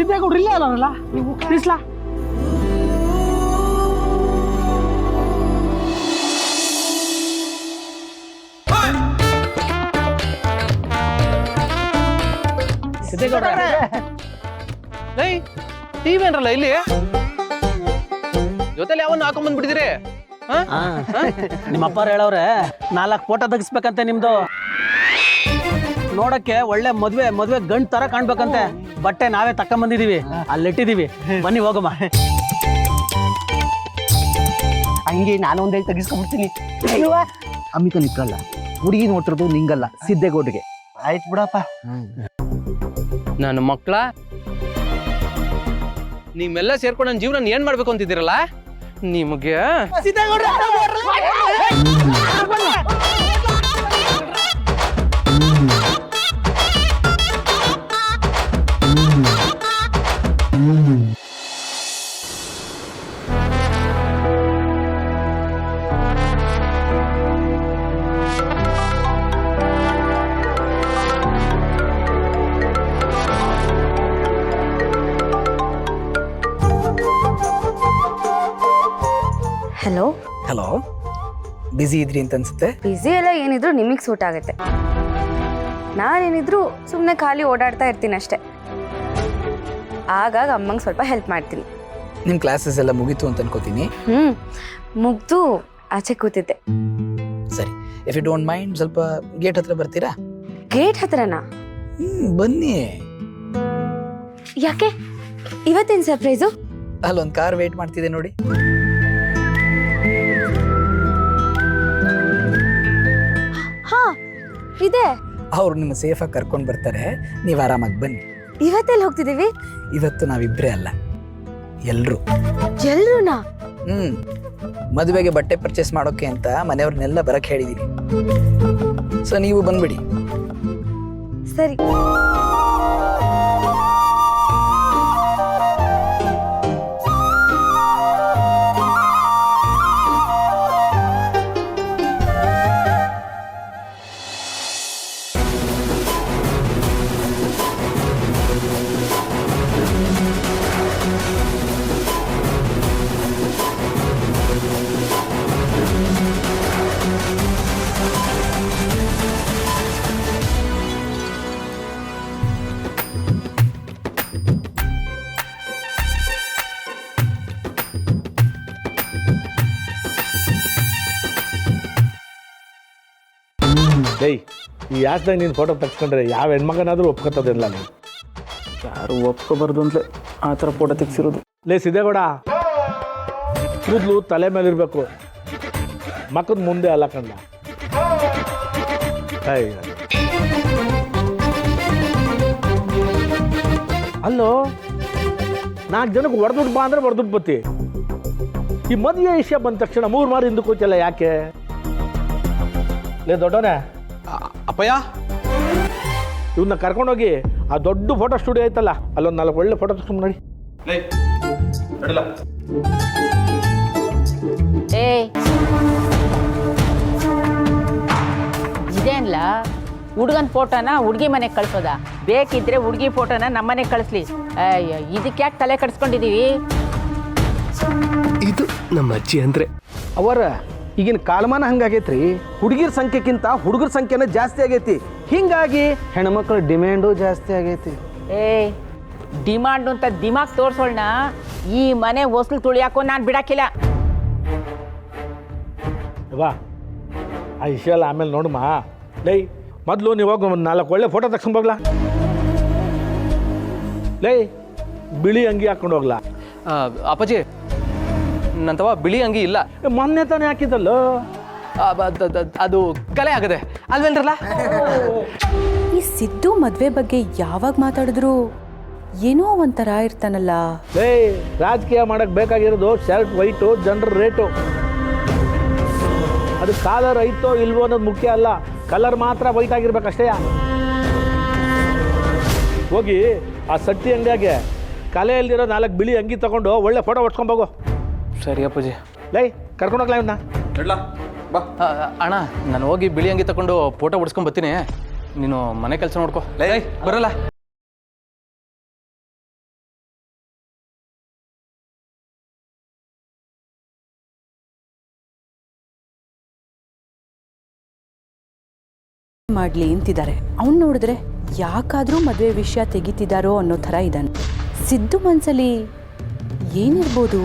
ಸಿದ್ದೇಗೌಡ್ರು ಇಲ್ಲೇ ಅಲ್ಲ ನೀವು ತಿಳಿಸ್ಲಾ ಸಿದ್ದೇಗೌಡ್ರ ಟಿವಿ ಏನ್ರಲ್ಲ ಇಲ್ಲಿ ಜೊತೆಲಿ ಯಾವನ್ನ ಹಾಕೊಂಡ್ ಬಂದ್ಬಿಟ್ಟಿದಿರಿ ನಿಮ್ಮಪ್ಪ ಹೇಳವ್ರೆ 4 ಫೋಟೋ ತೆಗಿಸ್ಬೇಕಂತೆ ನಿಮ್ದು ನೋಡಕ್ಕೆ ಒಳ್ಳೆ ಮದ್ವೆ ಗಂಡ್ ತರ ಕಾಣ್ಬೇಕಂತೆ ಬಟ್ಟೆ ನಾವೇ ತಕೊಂಡ್ ಬಂದಿದೀವಿ ಅಲ್ಲಿಟ್ಟಿದೀವಿ ಬನ್ನಿ ಹೋಗಮ್ಮ ಹಂಗೆ ನಾನು ಒಂದೇಳಿ ತೆಗಿಸ್ಕೊಂಡ್ಬಿಡ್ತೀನಿ ಅಮಿಕ ನಿಕ್ಕಲ್ಲ ಹುಡುಗಿ ನೋಡ್ತಿರೋದು ನಿಂಗಲ್ಲ ಸಿದ್ದೇಗೌಡ್ರಿಗೆ ಆಯ್ತು ಬಿಡಪ್ಪ ನನ್ನ ಮಕ್ಳ ನೀವೆಲ್ಲ ಸೇರ್ಕೊಂಡು ನನ್ನ ಜೀವನ ಏನ್ ಮಾಡ್ಬೇಕು ಅಂತಿದ್ದೀರಲ್ಲ ನಿಮಗೆ ಹಲೋ ಹಲೋ ಬಿಸಿ ಇದ್ರಿ ಅಂತ ಅನ್ಸುತ್ತೆ ಬಿಸಿ ಎಲ್ಲ ಏನಿದ್ರು ನಿಮಗೆ ಸೂಟ್ ಆಗುತ್ತೆ ನಾನೇನಿದ್ರು ಸುಮ್ಮನೆ ಖಾಲಿ ಓಡಾಡ್ತಾ ಇರ್ತೀನಿ ಅಷ್ಟೇ ಆಗಾಗ ಅಮ್ಮಂಗೆ ಸ್ವಲ್ಪ ಹೆಲ್ಪ್ ಮಾಡ್ತೀನಿ ನಿಮ್ಮ ಕ್ಲಾಸಸ್ ಎಲ್ಲ ಮುಗೀತು ಅಂತ ಅನ್ಕೋತೀನಿ ಮುಗ್ದು ಆಚೆ ಕೂತಿದ್ದೆ ಸರಿ ಇಫ್ ಯು ಡೋಂಟ್ ಮೈಂಡ್ ಸ್ವಲ್ಪ ಗೇಟ್ ಹತ್ರ ಬರ್ತೀರಾ ಗೇಟ್ ಹತ್ರನಾ ಬನ್ನಿ ಯಾಕೆ ಇವತ್ತೇನು ಸರ್ಪ್ರೈಸು ಅಲ್ಲೊಂದು ಕಾರ್ ವೇಟ್ ಮಾಡ್ತಿದೆ ನೋಡಿ ಹಾ ಇದೆ ಅವ್ರು ನಿಮ್ಮ ಸೇಫಾಗಿ ಕರ್ಕೊಂಡು ಬರ್ತಾರೆ ನೀವು ಆರಾಮಾಗಿ ಬನ್ನಿ ಇವತ್ತೆಲ್ಲಿ ಹೋಗ್ತಿದೀವಿ ಇವತ್ತು ನಾವಿಬ್ಬರೇ ಅಲ್ಲ ಎಲ್ರು ಎಲ್ರೂನಾ ಮದುವೆಗೆ ಬಟ್ಟೆ ಪರ್ಚೇಸ್ ಮಾಡೋಕೆ ಅಂತ ಮನೆಯವ್ರನ್ನೆಲ್ಲ ಬರಕ್ಕೆ ಹೇಳಿದೀನಿ ಸೊ ನೀವು ಬಂದ್ಬಿಡಿ ಸರಿ ಡೈ ಈ ಯಾಸ್ದಾಗ ನೀನು ಫೋಟೋ ತೆಗ್ಸ್ಕೊಂಡ್ರೆ ಯಾವ ಹೆಣ್ಮಗನಾದ್ರೂ ಒಪ್ಕೊತದಿಲ್ಲ ನೀನು ಯಾರು ಒಪ್ಕೋಬಾರ್ದು ಅಂತಲೇ ಆ ಥರ ಫೋಟೋ ತೆಗ್ಸಿರೋದು ಲೇ ಸಿದ್ದೇಗೌಡ ಕೂದಲು ತಲೆ ಮೇಲಿರ್ಬೇಕು ಮಕ್ಕದ ಮುಂದೆ ಅಲ್ಲ ಕಂಡ ಅಲ್ಲೋ 4 ಜನಕ್ಕೆ ಹೊಡೆದುಟ್ಟು ಬಾ ಅಂದ್ರೆ ಹೊಡೆದುಟ್ಟು ಬತ್ತಿ ಈ ಮದುವೆ ವಿಷಯ ಬಂದ ತಕ್ಷಣ 3 ಮಾರು ಹಿಂದಕ್ಕೆ ಹೋಯ್ತಲ್ಲ ಯಾಕೆ ಲೇ ದೊಡ್ಡವನೇ ಅಪ್ಪಯ್ಯ ಇವನ್ನ ಕರ್ಕೊಂಡೋಗಿ ಆ ದೊಡ್ಡ ಫೋಟೋ ಸ್ಟುಡಿಯೋ ಐತಲ್ಲ ಅಲ್ಲೊಂದು 4 ಒಳ್ಳೆ ಫೋಟೋ ತೆಗೆಸ್ಕೊಂಡು ನೋಡಿ ಇದೇನ್ಲ ಹುಡುಗನ ಫೋಟೋನ ಹುಡುಗಿ ಮನೆಗೆ ಕಳ್ಸೋದ ಬೇಕಿದ್ರೆ ಹುಡುಗಿ ಫೋಟೋನ ನಮ್ಮನೆಗೆ ಕಳಿಸ್ಲಿ ಅಯ್ಯೋ ಇದಕ್ಕೆ ಯಾಕೆ ತಲೆ ಕಟ್ಸ್ಕೊಂಡಿದೀವಿ ಇದು ನಮ್ಮ ಅಜ್ಜಿ ಅಂದ್ರೆ ಅವರ ಈಗಿನ ಕಾಲಮಾನ ಹಂಗಾಗೈತ್ರಿ ಹುಡುಗಿರ ಸಂಖ್ಯೆಕ್ಕಿಂತ ಹುಡುಗರ ಸಂಖ್ಯೆನ ಜಾಸ್ತಿ ಆಗೈತಿ ಹಿಂಗಾಗಿ ಹೆಣ್ಮಕ್ಳ ಡಿಮ್ಯಾಂಡು ಜಾಸ್ತಿ ಆಗೈತಿ ಡಿಮಾಂಡ್ ಅಂತ ದಿಮಾಗ್ ತೋರ್ಸೋಳ್ನ ಈ ಮನೆ ಹೊಸ್ಲು ತುಳಿಯಾಕೋ ನಾನು ಬಿಡಾಕಿಲ್ಲ ವಾ ಆ ವಿಷಯ ಎಲ್ಲ ಆಮೇಲೆ ನೋಡಮ್ಮ ಲೈ ಮೊದಲು ನೀವು ಹೋಗಿ ಒಂದು 4 ಒಳ್ಳೆ ಫೋಟೋ ತಗ್ಸ್ಕೊಂಬೋಗ್ಲಾ ಲೈ ಬಿಳಿ ಅಂಗಿ ಹಾಕೊಂಡು ಹೋಗ್ಲಾ ಅಪ್ಪಾಜಿ ನಂತವ ಬಿಳಿ ಅಂಗಿ ಇಲ್ಲ ಮೊನ್ನೆ ತಾನೇ ಹಾಕಿದ್ದಲ್ಲ ಅದು ಕಲೆ ಆಗದೆ ಅಲ್ವೇನ್ರಲ್ಲ ಈ ಸಿದ್ದು ಮದ್ವೆ ಬಗ್ಗೆ ಯಾವಾಗ ಮಾತಾಡಿದ್ರು ಏನೋ ಒಂಥರ ಇರ್ತಾನಲ್ಲ ಲೇ ರಾಜಕೀಯ ಮಾಡಕ್ ಬೇಕಾಗಿರೋದು ಶರ್ಟ್ ವೈಟು ಜನರ ರೇಟು ಅದು ಕಾಲರ್ ಐತೋ ಇಲ್ವೋ ಅನ್ನೋದು ಮುಖ್ಯ ಅಲ್ಲ ಕಲರ್ ಮಾತ್ರ ವೈಟ್ ಆಗಿರ್ಬೇಕಷ್ಟೇ ಹೋಗಿ ಆ ಸಟ್ಟಿ ಅಂಗಡಿಯಾಗೆ ಕಲೆ ಇಲ್ದಿರೋ 4 ಬಿಳಿ ಅಂಗಿ ತಗೊಂಡು ಒಳ್ಳೆ ಫೋಟೋ ಹೊಡ್ಸ್ಕೊಂಬೋಗು ಸರಿ ಅಪ್ಪಾಜಿ ಲೈ ಕರ್ಕೊಂಡೋಗ್ಲಾ ಇವನ್ನ ಅಣ್ಣ ನಾನು ಹೋಗಿ ಬಿಳಿ ಅಂಗಿ ತಗೊಂಡು ಫೋಟೋ ಹೊಡ್ಸ್ಕೊಂಡ್ ಬರ್ತೀನಿ ನೀನು ಮನೆ ಕೆಲಸ ನೋಡ್ಕೋ ಬರಲ್ಲ ಮಾಡ್ಲಿ ಅಂತಿದ್ದಾರೆ. ಅವ್ನು ನೋಡಿದ್ರೆ ಯಾಕಾದ್ರೂ ಮದುವೆ ವಿಷಯ ತೆಗಿತಿದ್ದಾರೋ ಅನ್ನೋ ಥರ ಇದ್ದಾನೆ. ಸಿದ್ದು ಮನ್ಸಲ್ಲಿ ಏನಿರ್ಬೋದು?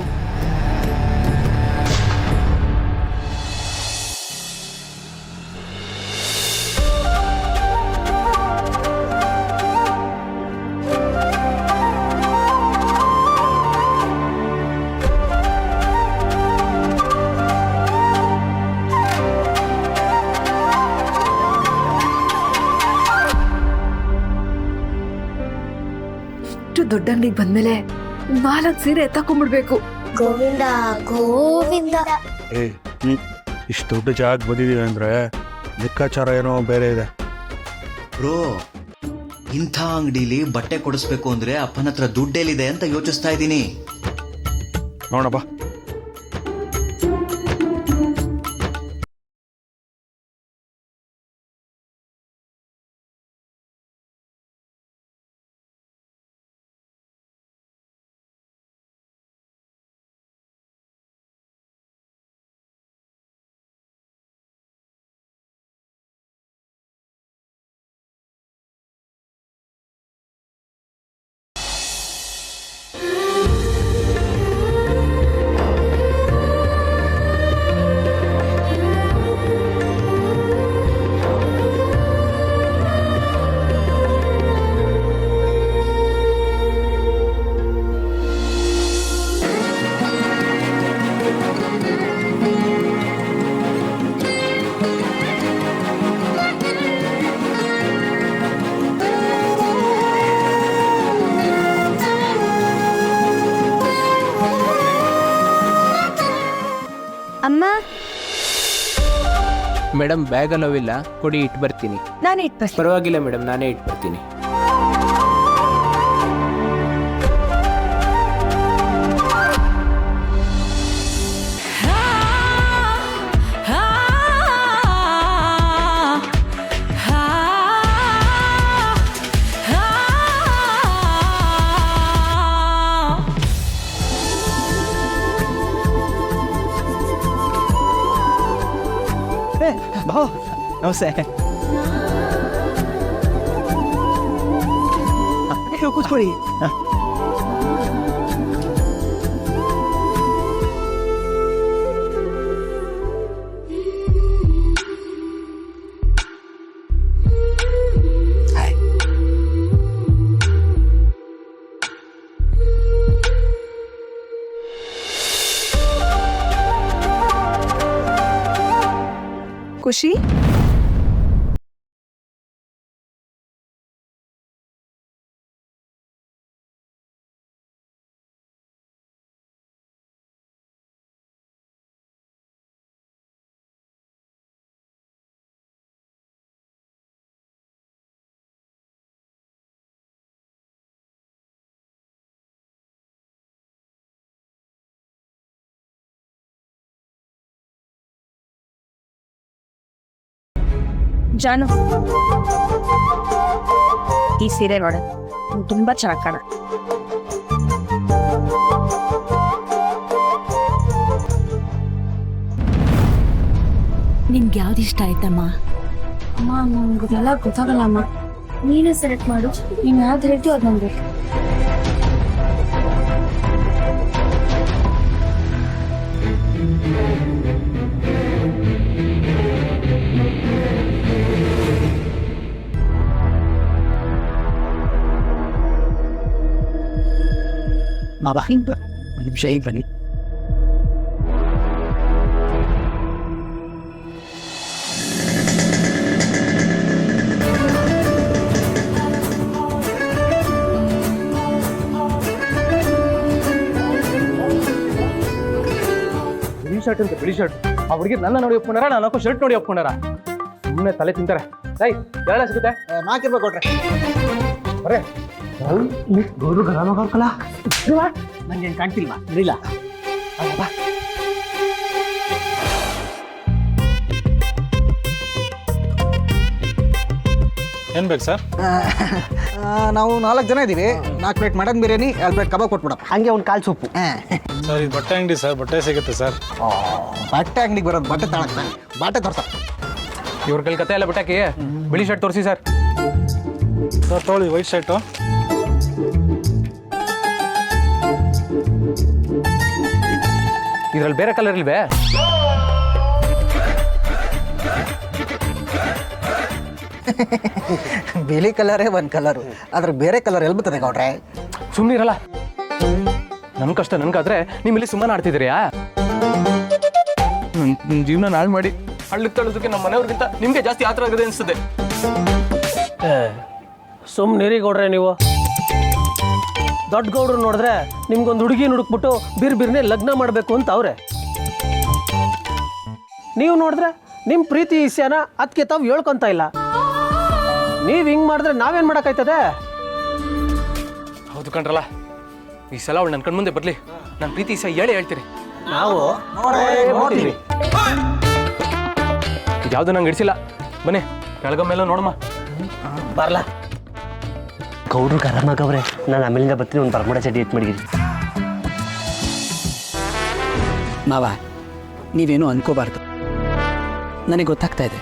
ದೊಡ್ಡ ಅಂಗಡಿಗೆ ಬಂದ್ಮೇಲೆ 4 ಸೀರೆ ಎತ್ತಾಕೊಂಡ್ಬಿಡ್ಬೇಕು. ಗೋವಿಂದ ಗೋವಿಂದ. ಇಷ್ಟು ದೊಡ್ಡ ಜಾಗ ಬಂದಿದೀವಿ ಅಂದ್ರೆ ಲೆಕ್ಕಾಚಾರ ಏನೋ ಬೇರೆ ಇದೆ. ಬ್ರೋ, ಇಂಥ ಅಂಗಡಿಲಿ ಬಟ್ಟೆ ಕೊಡಿಸ್ಬೇಕು ಅಂದ್ರೆ ಅಪ್ಪನ ಹತ್ರ ದುಡ್ಡೆಲ್ಲಿದೆ ಅಂತ ಯೋಚಿಸ್ತಾ ಇದ್ದೀನಿ. ನೋಡಪ್ಪ, ಅಮ್ಮ, ಮೇಡಮ್ ಬ್ಯಾಗ್ ಅಲ್ಲವಿಲ್ಲ, ಕೊಡಿ ಇಟ್ಟು ಬರ್ತೀನಿ. ನಾನು ಇಟ್ಬರ್ತೀನಿ. ಪರವಾಗಿಲ್ಲ ಮೇಡಮ್, ನಾನೇ ಇಟ್ಟು ಬರ್ತೀನಿ. ಭಾವ ನಮಸ್ತೆ. ಕೂತ್ಕೊಳ್ಳಿ. ಖುಷಿ, ಜಾನು, ಈ ಸೀರೆ ನೋಡ, ತುಂಬಾ ಚೆನ್ನಾಗಿ ಕಾಣ. ನಿನ್ಗೆ ಯಾವ್ದು ಇಷ್ಟ ಆಯ್ತಮ್ಮ? ಅಮ್ಮ, ನಂಗೆಲ್ಲ ಗೊತ್ತಾಗಲ್ಲ ಅಮ್ಮ. ನೀನೇ ಸೆಲೆಕ್ಟ್ ಮಾಡು. ನೀನು ಯಾವ್ದು ಹೇಳ್ತೀವಿ ಅದು ನಂಗೆ. ಬಾಬಾ, ಒಂದು ನಿಮಿಷ ಈಗ ಬನ್ನಿ. ಬಿಳಿ ಶರ್ಟ್ ಅಂತ ಬಿಳಿ ಶರ್ಟ್. ಆ ಹುಡುಗಿ ನನ್ನ ನೋಡಿ ಒಪ್ಕೊಂಡಾರ, ನಾನು ಹಾಕೋ ಶರ್ಟ್ ನೋಡಿ ಒಪ್ಕೊಂಡಾರ. ಸುಮ್ಮನೆ ತಲೆ ತಿಂತಾರೆ. ಸೈ ಎಲ್ಲ ಸಿಗುತ್ತೆ. 4 ರೂಪಾಯಿ ಕೊಟ್ರೆ ಬರೇ ಗೌರು ಗರಮಗಲ್ಲ ನಂಗೆ ಕಾಣ್ತಿಲ್ವಾ? ಇಲ್ಲ. ಏನ್ ಬೇಕು ಸರ್? ನಾವು 4 ಜನ ಇದ್ದೀವಿ. 4 ಪ್ಲೇಟ್ ಮಟನ್ ಬಿರಿಯಾನಿ, 2 ಪ್ಲೇಟ್ ಕಬಾಬ್ ಕೊಟ್ಬಿಡಪ್ಪ. ಹಂಗೆ ಒಂದು ಕಾಲು ಸೊಪ್ಪು. ಸರ್, ಇದು ಬಟ್ಟೆ ಅಂಗಡಿ ಸರ್, ಬಟ್ಟೆ ಸಿಗುತ್ತೆ ಸರ್. ಬಟ್ಟೆ ಅಂಗಡಿಗೆ ಬರೋದು ಬಟ್ಟೆ ತಗೊಳಕ್ಕೆ, ಬಟ್ಟೆ ತೋರ್ಸ. ಇವ್ರ ಕೈ ಕತೆ ಎಲ್ಲ ಬಿಟ್ಟಾಕಿ ಬಿಳಿ ಶರ್ಟ್ ತೋರಿಸಿ ಸರ್. ತೊಗೊಳ್ಳಿ ವೈಟ್ ಶರ್ಟು. ಇದ್ರಲ್ಲಿ ಬೇರೆ ಕಲರ್ ಇಲ್ವೇ? ಬಿಳಿ ಕಲರೇ ಒಂದು ಕಲರು, ಅದ್ರ ಬೇರೆ ಕಲರ್ ಎಲ್ಲಿ ಬರ್ತದೆ ಗೌಡ್ರೆ? ಸುಮ್ಮನಿರಲ್ಲ, ನನ್ನ ಕಷ್ಟ ನನ್ಗಾದ್ರೆ ನಿಮ್ಮಲ್ಲಿ ಸುಮ್ಮನೆ ಆಡ್ತಿದ್ದೀರಿಯಾ? ನನ್ನ ಜೀವನ ನಾಳು ಮಾಡಿ ಹಳ್ಳಕ್ಕೆ ತಳ್ಳೋದಕ್ಕೆ ನಮ್ಮ ಮನೆಯವ್ರಿಗಿಂತ ನಿಮಗೆ ಜಾಸ್ತಿ ಆತರ ಆಗಿದೆ ಅನಿಸ್ತದೆ. ಸುಮ್ಮನಿರಿ ಗೌಡ್ರೆ, ನೀವು ದೊಡ್ಡ ಗೌಡ್ರು ನೋಡಿದ್ರೆ ನಿಮ್ಗೊಂದು ಹುಡುಗಿ ಹುಡುಕ್ಬಿಟ್ಟು ಬಿರ್ಬಿರ್ನೆ ಲಗ್ನ ಮಾಡಬೇಕು ಅಂತ ಅವ್ರೆ. ನೀವು ನೋಡಿದ್ರೆ ನಿಮ್ಮ ಪ್ರೀತಿ ಇಸ್ಯಾನ ಅದಕ್ಕೆ ತಾವು ಹೇಳ್ಕೊಂತ ಇಲ್ಲ. ನೀವು ಹಿಂಗೆ ಮಾಡಿದ್ರೆ ನಾವೇನು ಮಾಡೋಕ್ಕಾಯ್ತದೆ? ಹೌದು ಕಣ್ರಲ್ಲ, ಈ ಸಲ ಅವಳು ನನ್ನ ಕಣ್ಮುಂದೆ ಬರಲಿ, ನನ್ನ ಪ್ರೀತಿ ಇಸ ಹೇಳ್ತೀರಿ. ನಾವು ನೋಡ್ತೀವಿ. ಯಾವುದು ನಂಗೆ ಇಡಿಸಿಲ್ಲ. ಬನ್ನಿ ಕೆಳಗ ಮೇಲೆ ನೋಡಮ್ಮ. ಬರಲ್ಲ ಗೌಡ್ರು ಆರಾಮಾಗವ್ರೆ. ನಾನು ಆಮೇಲಿಂದ ಬರ್ತೀನಿ, ಒಂದು ಬರ್ಮಡ ಚಡ್ಡಿ ಎತ್ ಮಾಡಿದ್ದೀನಿ. ಮಾವ, ನೀವೇನು ಅನ್ಕೋಬಾರ್ದು. ನನಗೆ ಗೊತ್ತಾಗ್ತಾ ಇದೆ,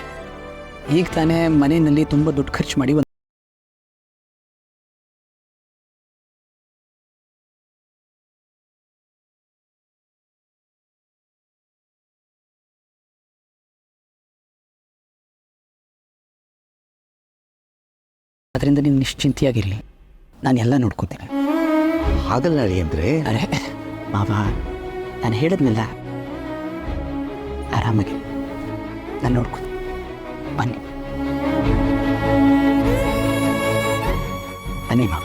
ಈಗ ತಾನೇ ಮನೆಯಲ್ಲಿ ತುಂಬ ದುಡ್ಡು ಖರ್ಚು ಮಾಡಿ ಅದರಿಂದ ನೀವು ನಿಶ್ಚಿಂತೆಯಾಗಿರಲಿ, ನಾನು ಎಲ್ಲ ನೋಡ್ಕೋತೀನಿ. ಹಾಗಲ್ಲ ರೀ ಅಂದರೆ. ಅರೆ ಮಾವ, ನಾನು ಹೇಳಿದ್ನಲ್ಲ, ಆರಾಮಾಗಿ ನಾನು ನೋಡ್ಕೋತೀನಿ. ಬನ್ನಿ ಬನ್ನಿ ಮಾವ.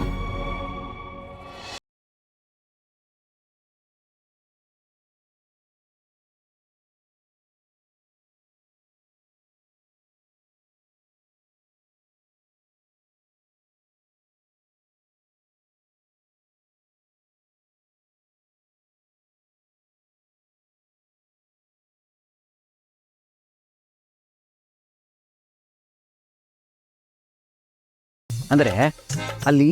ಅಂದರೆ ಅಲ್ಲಿ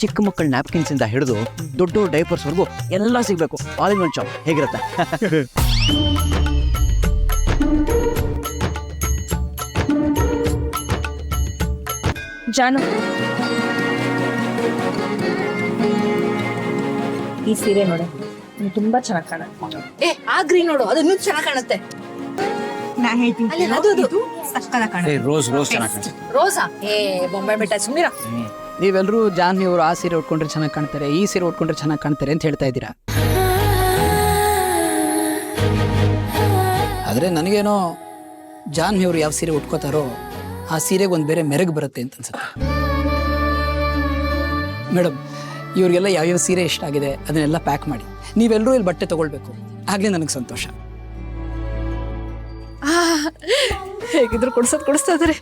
ಚಿಕ್ಕ ಮಕ್ಕಳ ನ್ಯಾಪ್ಕಿನ್ಸಿಂದ ಹಿಡಿದು ದೊಡ್ಡ ಡೈಪರ್ಸ್ವರೆಗೂ ಎಲ್ಲ ಸಿಗಬೇಕು. ಆಲ್ ಇನ್ ಒನ್ ಶಾಪ್ ಹೇಗಿರುತ್ತೆ? ಜಾನು, ಈ ಸೀರೆ ನೋಡು, ತುಂಬಾ ಚೆನ್ನಾಗಿ ಕಾಣುತ್ತೆ. ಆಗ್ರಿ ನೋಡು, ಅದು ಇನ್ನೂ ಚೆನ್ನಾಗಿ ಕಾಣುತ್ತೆ. ನಾನ್ ಹೇಳ್ತೀನಿ, ರೋಸ್ ರೋಸ್ ಚೆನ್ನಾಗಿ ರೋಸಾ? ಬೊಂಬೆ ಬೆಟ್ಟ, ಸುಮ್ಮಿರ. ನೀವೆಲ್ಲರೂ ಜಾನ್ವಿ ಅವರು ಆ ಸೀರೆ ಉಟ್ಕೊಂಡ್ರೆ ಚೆನ್ನಾಗಿ ಕಾಣ್ತಾರೆ, ಈ ಸೀರೆ ಉಟ್ಕೊಂಡ್ರೆ ಚೆನ್ನಾಗಿ ಕಾಣ್ತಾರೆ ಅಂತ ಹೇಳ್ತಾ ಇದ್ದೀರಾ. ಆದರೆ ನನಗೇನೋ ಜಾನ್ವಿ ಅವರು ಯಾವ ಸೀರೆ ಉಟ್ಕೋತಾರೋ ಆ ಸೀರೆಗೆ ಒಂದು ಬೇರೆ ಮೆರಗು ಬರುತ್ತೆ ಅಂತ ಅನ್ಸುತ್ತೆ. ಮೇಡಮ್, ಇವ್ರಿಗೆಲ್ಲ ಯಾವ್ಯಾವ ಸೀರೆ ಇಷ್ಟ ಆಗಿದೆ ಅದನ್ನೆಲ್ಲ ಪ್ಯಾಕ್ ಮಾಡಿ ನೀವೆಲ್ಲರೂ ಇಲ್ಲಿ ಬಟ್ಟೆ ತಗೊಳ್ಬೇಕು, ಆಗಲೇ ನನಗೆ ಸಂತೋಷ. ಹೇಗಿದ್ರು ಕೊಡಿಸ್ತಾ ಇದಾರೆ.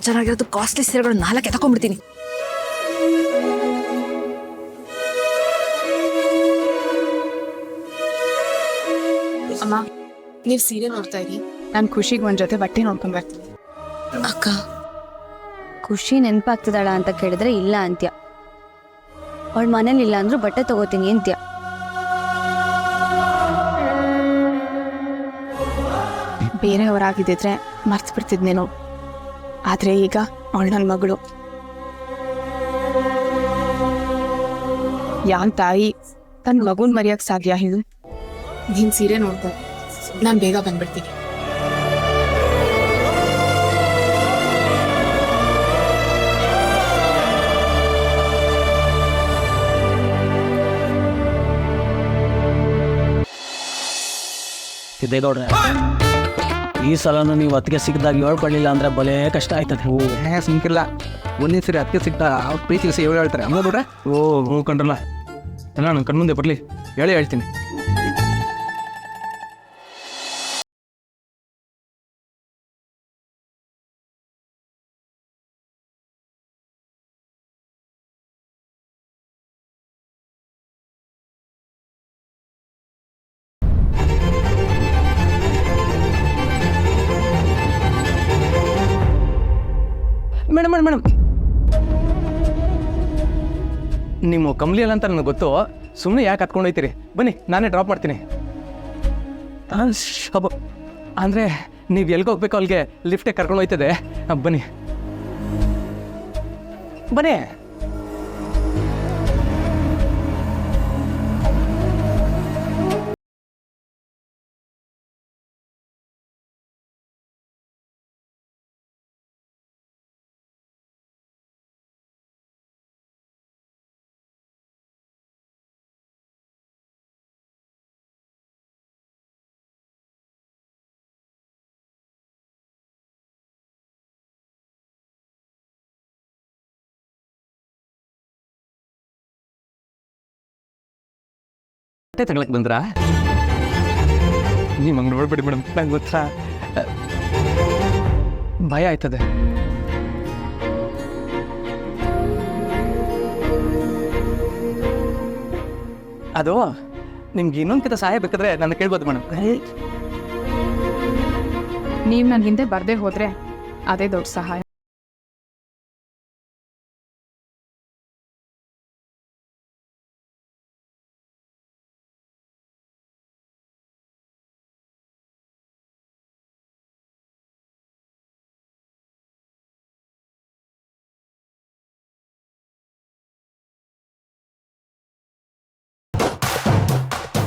ಚೆನ್ನಾಗಿರೋದು ಕಾಸ್ಟ್ಲಿ ಸೀರೆಗಳು 4 ಎತ್ಕೊಂಡ್ಬಿಡ್ತೀನಿ. ಅಮ್ಮ, ನೀವು ಸೀರೆ ನೋಡ್ತಾ ಇರಿ, ನಾನು ಖುಷಿಗೆ ಒಂದ್ ಜೊತೆ ಬಟ್ಟೆ ನೋಡ್ಕೊಂಡ್ ಬರ್ತೀನಿ. ಅಕ್ಕ, ಖುಷಿ ನೆನಪಾಗ್ತದಳ ಅಂತ ಕೇಳಿದ್ರೆ ಇಲ್ಲ ಅಂತ್ಯ. ಅವಳ ಮನೇಲಿ ಇಲ್ಲ ಅಂದ್ರೂ ಬಟ್ಟೆ ತಗೋತೀನಿ ಅಂತ್ಯ. ಬೇರೆಯವರಾಗಿದ್ದಿದ್ರೆ ಮರ್ತು ಬಿಡ್ತಿದ್ನೇನೋ, ಆದ್ರೆ ಈಗ ಅವಳು ನನ್ನ ಮಗಳು. ಯಾವ ತಾಯಿ ತನ್ನ ಮಗುನ್ ಮರೆಯಕ್ ಸಾಧ್ಯ ಹೇಳು? ನೀನ್ ಸೀರೆ ನೋಡ್ತಾ ನಾನು ಬೇಗ ಬಂದ್ಬಿಡ್ತೀನಿ. ಸಿದ್ದೇಗೌಡ್ರೆ, ಈ ಸಲನೂ ನೀವು ಅದಕ್ಕೆ ಸಿಕ್ಕಿದಾಗ ಹೇಳ್ಕೊಳ್ಳಿಲ್ಲ ಅಂದ್ರೆ ಬಲೇ ಕಷ್ಟ ಆಯ್ತದೆ. ಸಿಂಕಿಲ್ಲ, ಒಂದೇ ಸರಿ ಅದಕ್ಕೆ ಸಿಗ್ತಾ ಅವ್ರ ಪ್ರೀತಿಗೆ ಸೇವೆ ಹೇಳ್ತಾರೆ ಅಮ್ಮ ನೋಡ್ರೆ. ಓ ಹ್ಞೂ ಕಂಡ್ರಲ್ಲ, ಎಲ್ಲ ನನ್ನ ಕಣ್ಮುಂದೆ ಬರಲಿ, ಹೇಳ್ತೀನಿ. ಮೇಡಮ್, ನಿಮ್ಮ ಕಂಪ್ನಿ ಅಲ್ಲ ಅಂತ ನನಗೆ ಗೊತ್ತು, ಸುಮ್ಮನೆ ಯಾಕೆ ಹತ್ಕೊಂಡು ಹೋಯ್ತೀರಿ? ಬನ್ನಿ, ನಾನೇ ಡ್ರಾಪ್ ಮಾಡ್ತೀನಿ. ಅಂದರೆ ನೀವು ಎಲ್ಲಿಗೆ ಹೋಗ್ಬೇಕು ಅಲ್ಲಿಗೆ ಲಿಫ್ಟೇ ಕರ್ಕೊಂಡು ಹೋಯ್ತದೆ. ಬನ್ನಿ ಬನ್ನಿ. ಬಟ್ಟೆ ತಗೊಳಕ್ ಬಂದ್ರಾ? ನೀವು ಹಂಗೆ ನೋಡ್ಬೇಡಿ ಮೇಡಮ್, ನಂಗೆ ಗೊತ್ತಾ ಭಯ ಆಯ್ತದೆ. ಅದು ನಿಮ್ಗೆ ಇನ್ನೊಂದು ಕಿತ ಸಹಾಯ ಬೇಕಾದ್ರೆ ನನ್ನ ಕೇಳ್ಬೋದು ಮೇಡಮ್. ನೀವು ನನ್ನ ಹಿಂದೆ ಬರ್ದೇ ಹೋದ್ರೆ ಅದೇ ದೊಡ್ಡ ಸಹಾಯ.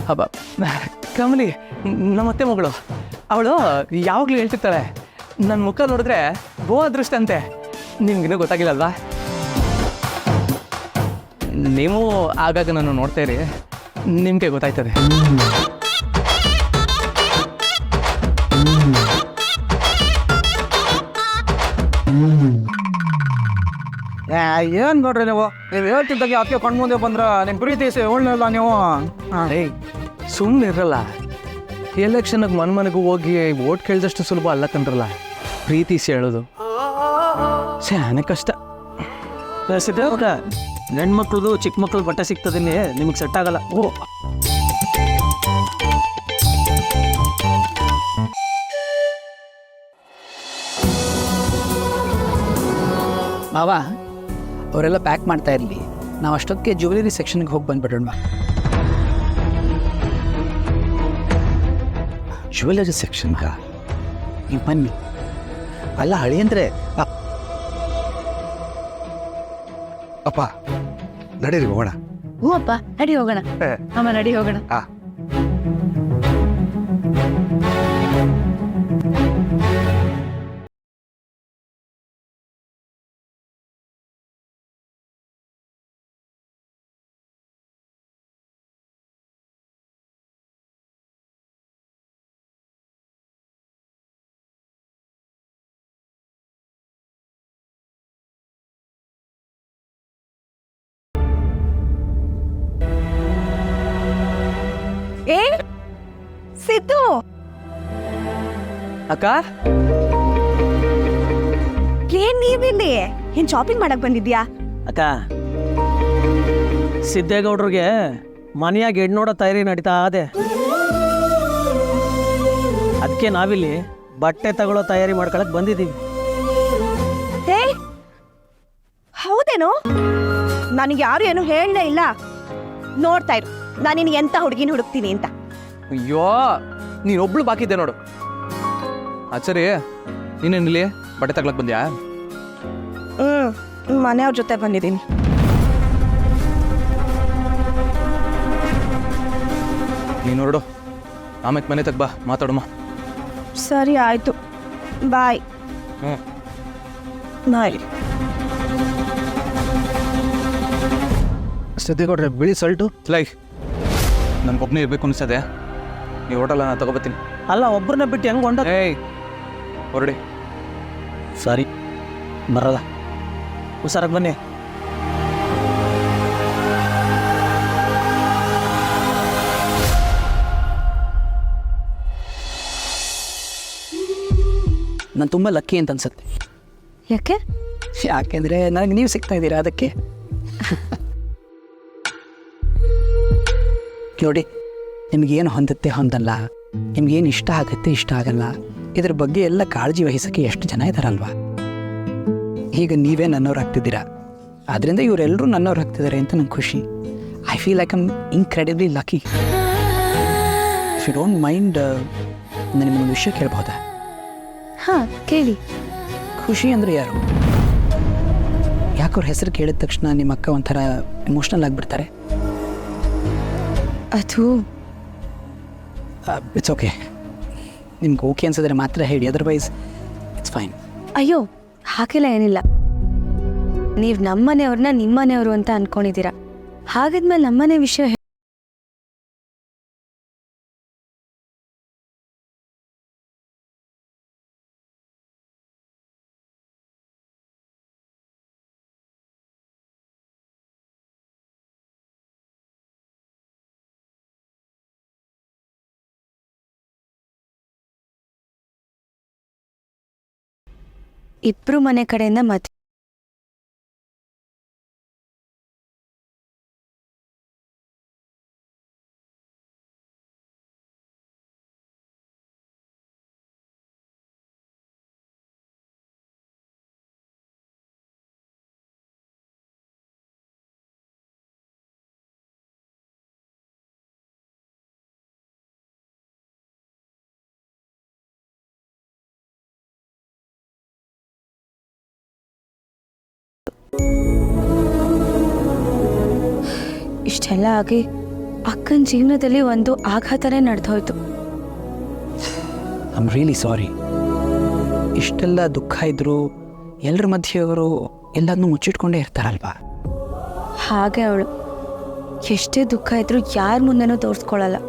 ಹಬ್ಬ ಕಮಲಿ, ನಮ್ಮ ಅತ್ತೆ ಮಗಳು, ಅವಳು ಯಾವಾಗಲೂ ಹೇಳ್ತಿರ್ತಾಳೆ ನನ್ನ ಮುಖ ನೋಡಿದ್ರೆ ಬೋ ಅದೃಷ್ಟ ಅಂತೆ. ನಿಮ್ಗಿನ್ನೂ ಗೊತ್ತಾಗಿಲ್ಲಲ್ವಾ? ನೀವು ಆಗಾಗ ನಾನು ನೋಡ್ತಾ ಇರಿ, ನಿಮಗೆ ಗೊತ್ತಾಯ್ತದೆ. ಏನು ನೋಡ್ರಿ ನೀವು ಹೇಳ್ತಿದ್ದಾಗ ಅದಕ್ಕೆ ಕಣ್ಣು ಮುಂದೆ ಬಂದ್ರ ನಿಮ್ಮ ಪ್ರೀತಿಸಿ ಉಳ್ಳಿಲ್ಲ ನೀವು. ಏಯ್ ಸುಮ್ಮನೆ ಇರಲ್ಲ. ಎಲೆಕ್ಷನ್ಗೆ ಮನೆಗೂ ಹೋಗಿ ಓಟ್ ಕೇಳಿದಷ್ಟು ಸುಲಭ ಅಲ್ಲ ಕಂಡ್ರಲ್ಲ ಪ್ರೀತಿಸಿ ಹೇಳೋದು. ಶಾನೆ ಕಷ್ಟ. ಹೆಣ್ಮಕ್ಳದು ಚಿಕ್ಕ ಮಕ್ಳು ಬಟ್ಟೆ ಸಿಗ್ತದಲ್ಲಿ ನಿಮಗೆ ಸೆಟ್ ಆಗಲ್ಲ. ಓ ಮಾವ, ಅವರೆಲ್ಲ ಪ್ಯಾಕ್ ಮಾಡ್ತಾ ಇರಲಿ, ನಾವು ಅಷ್ಟೊತ್ತಿಗೆ ಜ್ಯುವೆಲರಿ ಸೆಕ್ಷನ್ಗೆ ಹೋಗಿ ಬಂದ್ಬಿಡೋಣ. ಜ್ಯುವೆಲರಿ ಸೆಕ್ಷನ್ಗ ನೀವು ಬನ್ನಿ. ಅಲ್ಲ ಹಳಿ ಅಂದರೆ ಅಪ್ಪ ನಡೀರಿ ಹೋಗೋಣ. ಹ್ಞೂ ಅಪ್ಪ, ನಡಿ ಹೋಗೋಣ. ಅಮ್ಮ ನಡಿ ಹೋಗೋಣ. ಏ ಸಿದ್ದು, ಅಕ್ಕ ಏನ್ ನೀವಿಲ್ಲಿ ಏನ್ ಶಾಪಿಂಗ್ ಮಾಡಕ್ ಬಂದಿದ್ಯಾ? ಅಕ್ಕ, ಸಿದ್ದೇಗೌಡ್ರಿಗೆ ಮನೆಯಾಗ ಹೆಣ್ಣು ನೋಡೋ ತಯಾರಿ ನಡೀತಾ ಇದೆ. ಅದಕ್ಕೆ ನಾವಿಲ್ಲಿ ಬಟ್ಟೆ ತಗೊಳ್ಳೋ ತಯಾರಿ ಮಾಡ್ಕೊಳಕ್ ಬಂದಿದ್ದೀವಿ. ಹೇ ಹೌದೇನೋ? ನನಗೆ ಯಾರು ಏನು ಹೇಳಲೇ ಇಲ್ಲ. ನೋಡ್ತಾ ಇರು, ನಾನು ನಿನಗೆ ಎಂತ ಹುಡುಗಿನ ಹುಡುಕ್ತೀನಿ ಅಂತ. ಅಯ್ಯೋ, ನೀನೊಬ್ಳು ಬಾಕಿ ಇದ್ದೆ ನೋಡು. ಸರಿ, ನೀನೇನಿಲ್ಲಿ ಬಟ್ಟೆ ತಗೊಳಕ್ ಬಂದ್ಯಾ? ಮನೆಯವ್ರ ಜೊತೆ ಬಂದಿದ್ದೀನಿ. ನೀನು ಹೊರಡು, ಆಮೇಲೆ ಮನೆ ತಗ ಬಾ, ಮಾತಾಡಮ್ಮ. ಸರಿ ಆಯ್ತು, ಬಾಯ್. ಬಾಯ್. ಸಿದ್ದೇಗೌಡ್ರೆ, ಬಿಳಿ ಸಲ್ಟು. ಲೈ, ನನ್ಗೊಬ್ಬನೇ ಇರಬೇಕು ಅನಿಸ್ತದೆ. ನೀವು ಹೊರಟಲ್ಲ, ನಾನು ತಗೋಬತ್ತೀನಿ. ಅಲ್ಲ, ಒಬ್ಬರನ್ನ ಬಿಟ್ಟು ಹೆಂಗೆ ಹೊಂಡ. ಏಯ್ ಹೊರಡಿ. ಸರಿ, ಬರಲ್ಲ. ಹುಷಾರಾಗಿ ಬನ್ನಿ. ನಾನು ತುಂಬ ಲಕ್ಕಿ ಅಂತ ಅನ್ಸುತ್ತೆ. ಯಾಕೆ? ಯಾಕೆಂದರೆ ನನಗೆ ನೀವು ಸಿಗ್ತಾ ಇದ್ದೀರಾ, ಅದಕ್ಕೆ. ನೋಡಿ, ನಿಮಗೇನು ಹೊಂದುತ್ತೆ ಹೊಂದಲ್ಲ, ನಿಮಗೇನು ಇಷ್ಟ ಆಗುತ್ತೆ ಇಷ್ಟ ಆಗಲ್ಲ, ಇದ್ರ ಬಗ್ಗೆ ಎಲ್ಲ ಕಾಳಜಿ ವಹಿಸೋಕ್ಕೆ ಎಷ್ಟು ಜನ ಇದ್ದಾರಲ್ವಾ. ಈಗ ನೀವೇ ನನ್ನವ್ರು ಆಗ್ತಿದ್ದೀರಾ, ಆದ್ದರಿಂದ ಇವರೆಲ್ಲರೂ ನನ್ನವ್ರು ಆಗ್ತಿದ್ದಾರೆ ಅಂತ ನಂಗೆ ಖುಷಿ. I feel like I'm incredibly lucky. If you don't mind, ನಾನು ನಿಮ್ಮೊಂದು ವಿಷಯ ಕೇಳ್ಬೋದಾ? ಹಾಂ ಕೇಳಿ. ಖುಷಿ ಅಂದರೆ ಯಾರು? ಯಾಕವ್ರ ಹೆಸರು ಕೇಳಿದ ತಕ್ಷಣ ನಿಮ್ಮ ಅಕ್ಕ ಒಂಥರ ಎಮೋಷ್ನಲ್ ಆಗಿಬಿಡ್ತಾರೆ? ಅದು ಇಟ್ಸ್ ಓಕೆ. ನಿಮ್ಗೆ ಓಕೆ ಅನ್ಸಿದ್ರೆ ಮಾತ್ರ ಹೇಳಿ, ಅದರ್ವೈಸ್ ಇಟ್ಸ್ ಫೈನ್. ಅಯ್ಯೋ ಹಾಗೆಲ್ಲ ಏನಿಲ್ಲ. ನೀವು ನಮ್ಮನೆಯವ್ರನ್ನ ನಿಮ್ಮನೆಯವರು ಅಂತ ಅನ್ಕೊಂಡಿದ್ದೀರಾ. ಹಾಗಿದ್ಮೇಲೆ ನಮ್ಮನೆ ವಿಷಯ ಇಬ್ರು ಮನೆ ಕಡೆಯಿಂದ ಮದುವೆ. ಇಷ್ಟೆಲ್ಲ ಆಗಿ ಅಕ್ಕನ ಜೀವನದಲ್ಲಿ ಒಂದು ಆಘಾತನೇ ನಡೆದೋಯ್ತು. I am really sorry. ಇಷ್ಟೆಲ್ಲ ದುಃಖ ಇದ್ದರೂ ಎಲ್ಲರ ಮಧ್ಯೆ ಅವರು ಎಲ್ಲದನ್ನೂ ಮುಚ್ಚಿಟ್ಕೊಂಡೇ ಇರ್ತಾರಲ್ವಾ? ಹಾಗೆ ಅವಳು ಎಷ್ಟೇ ದುಃಖ ಇದ್ರೂ ಯಾರ ಮುಂದೆನೂ ತೋರಿಸ್ಕೊಳ್ಳಲ್ಲ.